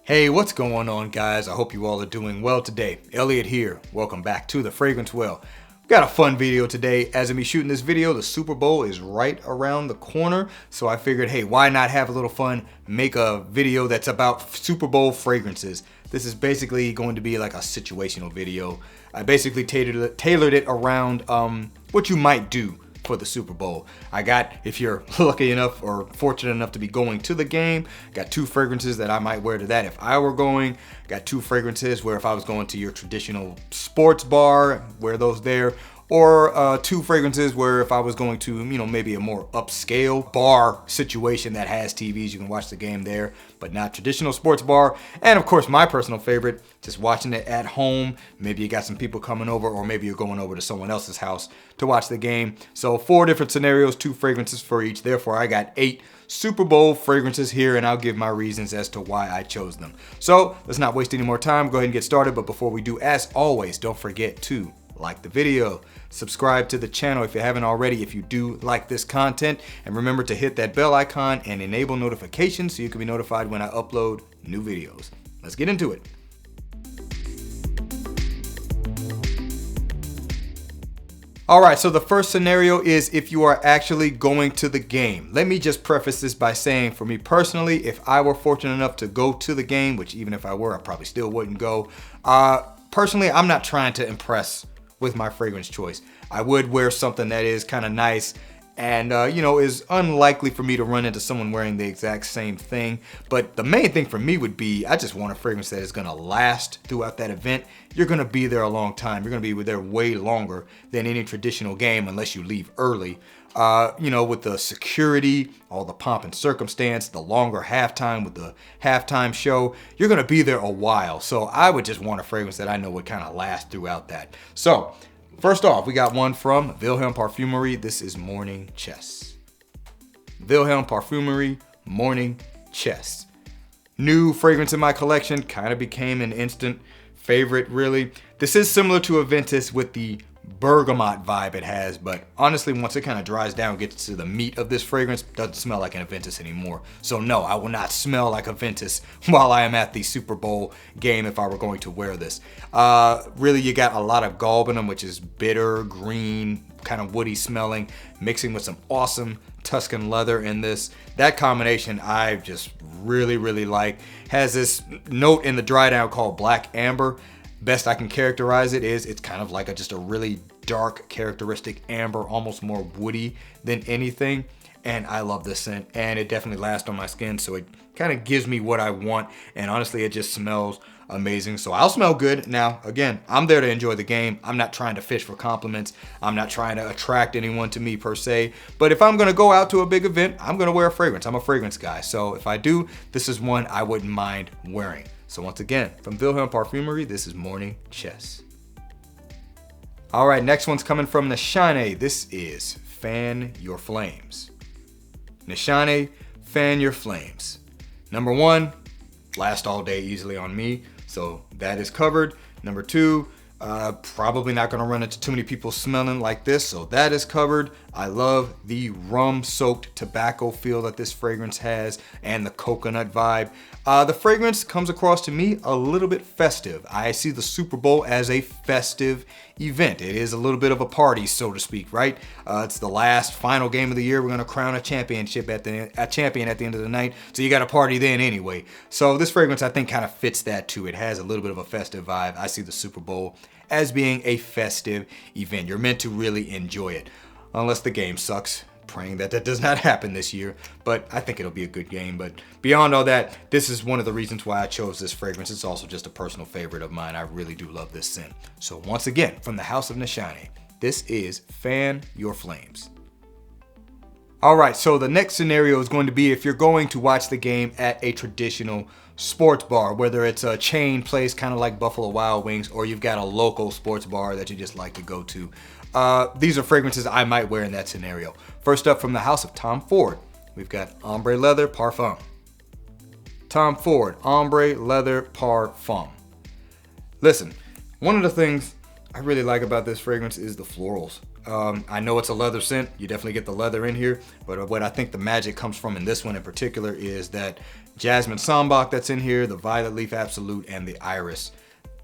Hey, what's going on, guys? I hope you all are doing well today. Elliot here. Welcome back to The Fragrance Well. We've got a fun video today. As I'm shooting this video, the Super Bowl is right around the corner. So I figured, hey, why not have a little fun, make a video that's about Super Bowl fragrances. This is basically going to be like a situational video. I basically tailored it around what you might do for the Super Bowl. I got, if you're lucky enough or fortunate enough to be going to the game, got 2 fragrances that I might wear to that if I were going. Got 2 fragrances where if I was going to your traditional sports bar, wear those there. Or 2 fragrances where if I was going to, maybe a more upscale bar situation that has TVs, you can watch the game there, but not traditional sports bar. And of course, my personal favorite, just watching it at home. Maybe you got some people coming over, or maybe you're going over to someone else's house to watch the game. So 4 different scenarios, 2 fragrances for each. Therefore, I got 8 Super Bowl fragrances here, and I'll give my reasons as to why I chose them. So let's not waste any more time. Go ahead and get started. But before we do, as always, don't forget to like the video, subscribe to the channel if you haven't already if you do like this content, and remember to hit that bell icon and enable notifications so you can be notified when I upload new videos. Let's get into it. Alright, so the first scenario is if you are actually going to the game. Let me just preface this by saying, for me personally, if I were fortunate enough to go to the game, which even if I were, I probably still wouldn't go. Personally, I'm not trying to impress with my fragrance choice. I would wear something that is kind of nice and is unlikely for me to run into someone wearing the exact same thing. But the main thing for me would be, I just want a fragrance that is going to last throughout that event. You're going to be there a long time. You're going to be there way longer than any traditional game unless you leave early. With the security, all the pomp and circumstance, the longer halftime with the halftime show, you're going to be there a while. So I would just want a fragrance that I know would kind of last throughout that. So first off, we got one from Wilhelm Parfumerie. This is Morning Chess. Wilhelm Parfumerie, Morning Chess. New fragrance in my collection, kind of became an instant favorite, really. This is similar to Aventus with the bergamot vibe it has, but honestly, once it kind of dries down, gets to the meat of this fragrance, doesn't smell like an Aventus anymore. So no, I will not smell like Aventus while I am at the Super Bowl game if I were going to wear this. Really, you got a lot of galbanum, which is bitter, green, kind of woody smelling, mixing with some awesome Tuscan leather in this. That combination I just really, really like. Has this note in the dry down called black amber. Best I can characterize it is it's kind of like just a really dark characteristic amber, almost more woody than anything. And I love this scent, and it definitely lasts on my skin, so it kind of gives me what I want. And honestly, it just smells amazing. So I'll smell good. Now, again, I'm there to enjoy the game. I'm not trying to fish for compliments. I'm not trying to attract anyone to me per se. But if I'm going to go out to a big event, I'm going to wear a fragrance. I'm a fragrance guy. So if I do, this is one I wouldn't mind wearing. So once again, from Wilhelm Parfumerie, this is Morning Chess. All right, next one's coming from Nishane. This is Fan Your Flames. Nishane, Fan Your Flames. Number 1, last all day easily on me, so that is covered. Number 2, probably not gonna run into too many people smelling like this, so that is covered. I love the rum-soaked tobacco feel that this fragrance has and the coconut vibe. The fragrance comes across to me a little bit festive. I see the Super Bowl as a festive event. It is a little bit of a party, so to speak, right? It's the last final game of the year. We're gonna crown a champion at the end of the night, so you got a party then anyway. So this fragrance, I think, kind of fits that too. It has a little bit of a festive vibe. I see the Super Bowl as being a festive event. You're meant to really enjoy it, unless the game sucks. Praying that does not happen this year, but I think it'll be a good game. But beyond all that, this is one of the reasons why I chose this fragrance. It's also just a personal favorite of mine. I really do love this scent. So once again, from the House of Nishane, this is Fan Your Flames. All right, so the next scenario is going to be if you're going to watch the game at a traditional sports bar, whether it's a chain place kind of like Buffalo Wild Wings, or you've got a local sports bar that you just like to go to. These are fragrances I might wear in that scenario. First up, from the house of Tom Ford, we've got Ombre Leather Parfum. Tom Ford, Ombre Leather Parfum. Listen, one of the things I really like about this fragrance is the florals. I know it's a leather scent. You definitely get the leather in here, but what I think the magic comes from in this one in particular is that Jasmine Sambac that's in here, the Violet Leaf Absolute, and the Iris.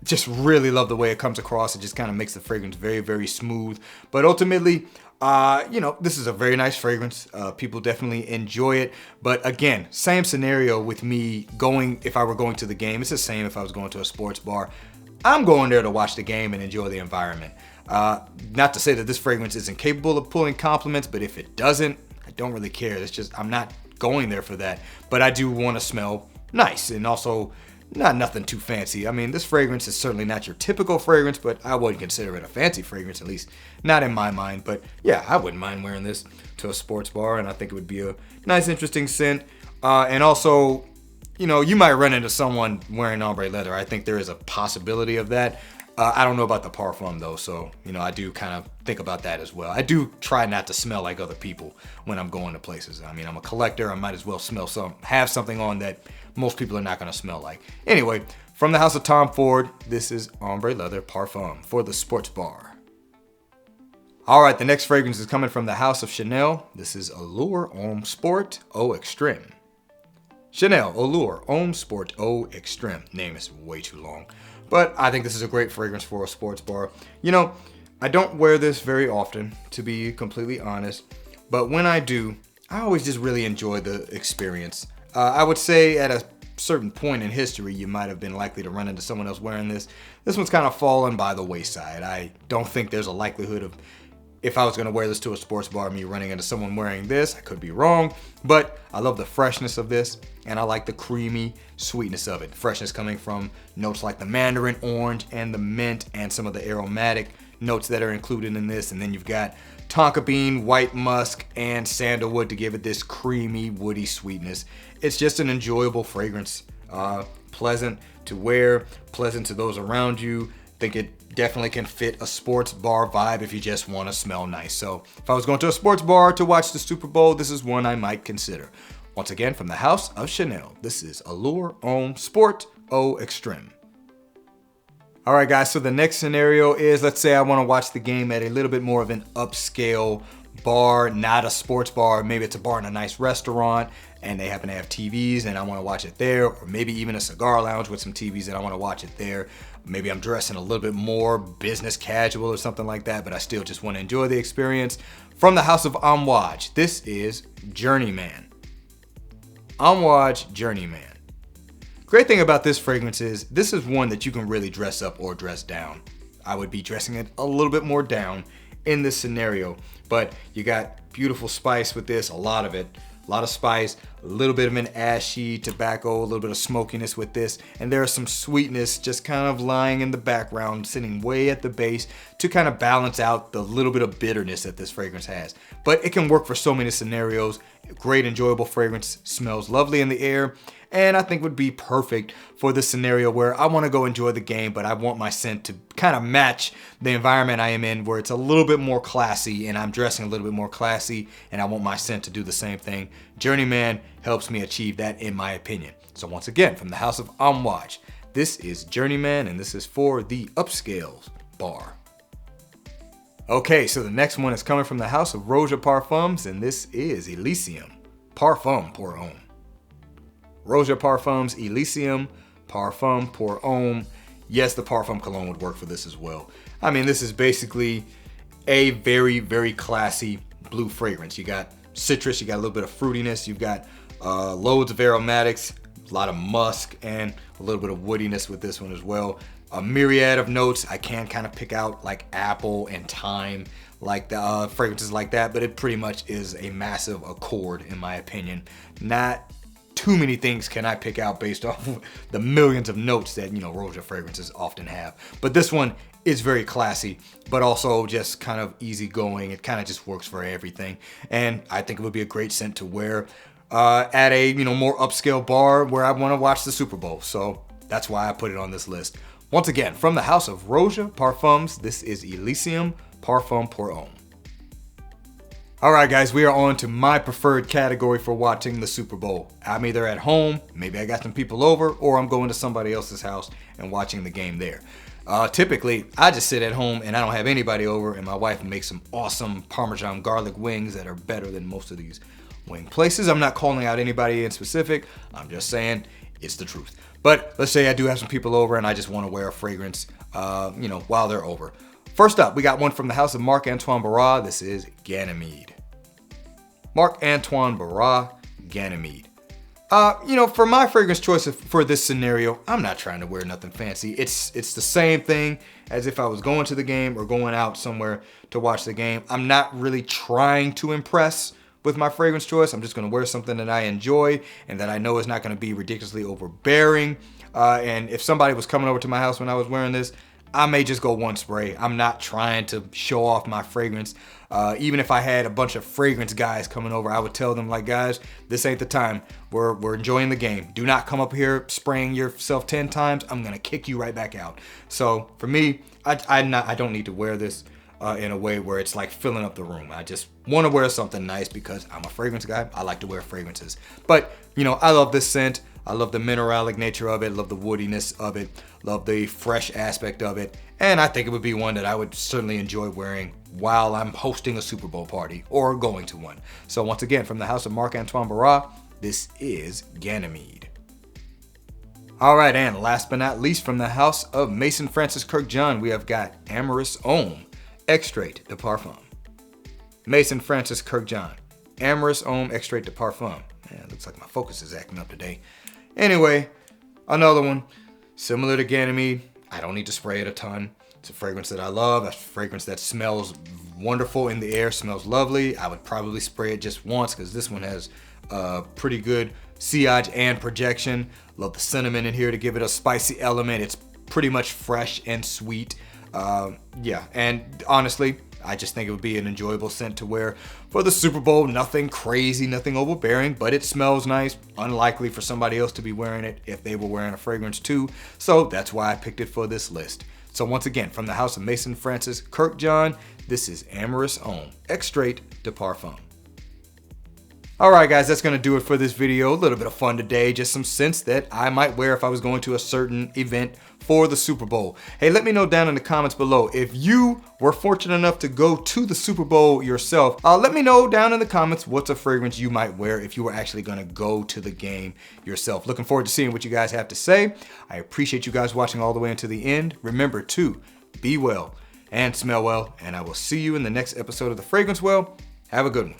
Just really love the way it comes across. It just kind of makes the fragrance very, very smooth. But ultimately, this is a very nice fragrance. People definitely enjoy it. But again, same scenario with me going, if I were going to the game. It's the same if I was going to a sports bar. I'm going there to watch the game and enjoy the environment. Not to say that this fragrance isn't capable of pulling compliments, but if it doesn't, I don't really care. It's just, I'm not going there for that. But I do want to smell nice and also nothing too fancy. I mean, this fragrance is certainly not your typical fragrance, but I wouldn't consider it a fancy fragrance, at least not in my mind. But yeah, I wouldn't mind wearing this to a sports bar, and I think it would be a nice, interesting scent. And also, you might run into someone wearing ombre leather. I think there is a possibility of that. I don't know about the parfum though, so I do kind of think about that as well. I do try not to smell like other people when I'm going to places. I mean, I'm a collector. I might as well have something on that most people are not going to smell like. Anyway, from the house of Tom Ford, this is Ombre Leather Parfum for the sports bar. All right, the next fragrance is coming from the house of Chanel. This is Allure Homme Sport Eau Extreme. Chanel Allure Homme Sport Eau Extreme. Name is way too long. But I think this is a great fragrance for a sports bar. I don't wear this very often, to be completely honest. But when I do, I always just really enjoy the experience. I would say at a certain point in history, you might have been likely to run into someone else wearing this. This one's kind of fallen by the wayside. I don't think there's a likelihood of, if I was going to wear this to a sports bar, me running into someone wearing this. I could be wrong, but I love the freshness of this, and I like the creamy sweetness of it. Freshness coming from notes like the mandarin orange and the mint and some of the aromatic notes that are included in this. And then you've got tonka bean, white musk, and sandalwood to give it this creamy, woody sweetness. It's just an enjoyable fragrance. Pleasant to wear, pleasant to those around you. I think it definitely can fit a sports bar vibe if you just want to smell nice. So if I was going to a sports bar to watch the Super Bowl, this is one I might consider. Once again, from the house of Chanel, this is Allure Homme Sport Eau Extreme. All right, guys, so the next scenario is, let's say I want to watch the game at a little bit more of an upscale bar, not a sports bar. Maybe it's a bar in a nice restaurant and they happen to have TVs and I want to watch it there, or maybe even a cigar lounge with some TVs and I want to watch it there. Maybe I'm dressing a little bit more business casual or something like that, but I still just want to enjoy the experience. From the house of Amouage, this is Journeyman. Amouage Journeyman. Great thing about this fragrance is this is one that you can really dress up or dress down. I would be dressing it a little bit more down in this scenario, but you got beautiful spice with this, a lot of it. A lot of spice, a little bit of an ashy tobacco, a little bit of smokiness with this, and there's some sweetness just kind of lying in the background, sitting way at the base to kind of balance out the little bit of bitterness that this fragrance has. But it can work for so many scenarios. Great, enjoyable fragrance, smells lovely in the air, and I think would be perfect for the scenario where I want to go enjoy the game, but I want my scent to kind of match the environment I am in, where it's a little bit more classy and I'm dressing a little bit more classy, and I want my scent to do the same thing. Journeyman helps me achieve that, in my opinion. So once again, from the house of Amouage, this is Journeyman, and this is for the upscale bar. Okay, so the next one is coming from the house of Roja Parfums, and this is Elysium Parfum pour Homme. Roja Parfums Elysium Parfum pour Homme. Yes, the Parfum Cologne would work for this as well. I mean, this is basically a very, very classy blue fragrance. You got citrus, you got a little bit of fruitiness, you've got loads of aromatics, a lot of musk, and a little bit of woodiness with this one as well. A myriad of notes. I can kind of pick out like apple and thyme, like the fragrances like that, but it pretty much is a massive accord in my opinion. Not too many things can I pick out based off of the millions of notes that, Roja fragrances often have. But this one is very classy, but also just kind of easygoing. It kind of just works for everything. And I think it would be a great scent to wear at a, more upscale bar where I want to watch the Super Bowl. So that's why I put it on this list. Once again, from the house of Roja Parfums, this is Elysium Parfum pour Homme. All right, guys, we are on to my preferred category for watching the Super Bowl. I'm either at home, maybe I got some people over, or I'm going to somebody else's house and watching the game there. Typically, I just sit at home and I don't have anybody over, and my wife makes some awesome Parmesan garlic wings that are better than most of these wing places. I'm not calling out anybody in specific. I'm just saying it's the truth. But let's say I do have some people over and I just want to wear a fragrance, while they're over. First up, we got one from the house of Marc-Antoine Barras. This is Ganymede. Marc-Antoine Barras, Ganymede. For my fragrance choice for this scenario, I'm not trying to wear nothing fancy. It's the same thing as if I was going to the game or going out somewhere to watch the game. I'm not really trying to impress with my fragrance choice. I'm just going to wear something that I enjoy and that I know is not going to be ridiculously overbearing. And if somebody was coming over to my house when I was wearing this, I may just go one spray. I'm not trying to show off my fragrance. Even if I had a bunch of fragrance guys coming over, I would tell them, like, guys, this ain't the time. We're enjoying the game. Do not come up here spraying yourself 10 times. I'm gonna kick you right back out. So for me, I don't need to wear this in a way where it's like filling up the room. I just want to wear something nice because I'm a fragrance guy. I like to wear fragrances. But I love this scent. I love the mineralic nature of it, love the woodiness of it, love the fresh aspect of it, and I think it would be one that I would certainly enjoy wearing while I'm hosting a Super Bowl party or going to one. So once again, from the house of Marc-Antoine Barras, this is Ganymede. All right, and last but not least, from the house of Mason Francis Kirkjohn, we have got Amyris Homme, Extrait de Parfum. Mason Francis Kirkjohn, Amyris Homme, Extrait de Parfum. Man, it looks like my focus is acting up today. Anyway, another one, similar to Ganymede. I don't need to spray it a ton. It's a fragrance that I love. A fragrance that smells wonderful in the air, smells lovely. I would probably spray it just once because this one has pretty good sillage and projection. Love the cinnamon in here to give it a spicy element. It's pretty much fresh and sweet. And honestly, I just think it would be an enjoyable scent to wear for the Super Bowl. Nothing crazy, nothing overbearing, but it smells nice. Unlikely for somebody else to be wearing it if they were wearing a fragrance too. So that's why I picked it for this list. So once again, from the house of Mason Francis Kirkjohn, this is Amyris Homme, Extrait de Parfum. All right, guys, that's going to do it for this video. A little bit of fun today, just some scents that I might wear if I was going to a certain event for the Super Bowl. Hey, let me know down in the comments below if you were fortunate enough to go to the Super Bowl yourself. Let me know down in the comments what's a fragrance you might wear if you were actually going to go to the game yourself. Looking forward to seeing what you guys have to say. I appreciate you guys watching all the way until the end. Remember to be well and smell well, and I will see you in the next episode of The Fragrance Well. Have a good one.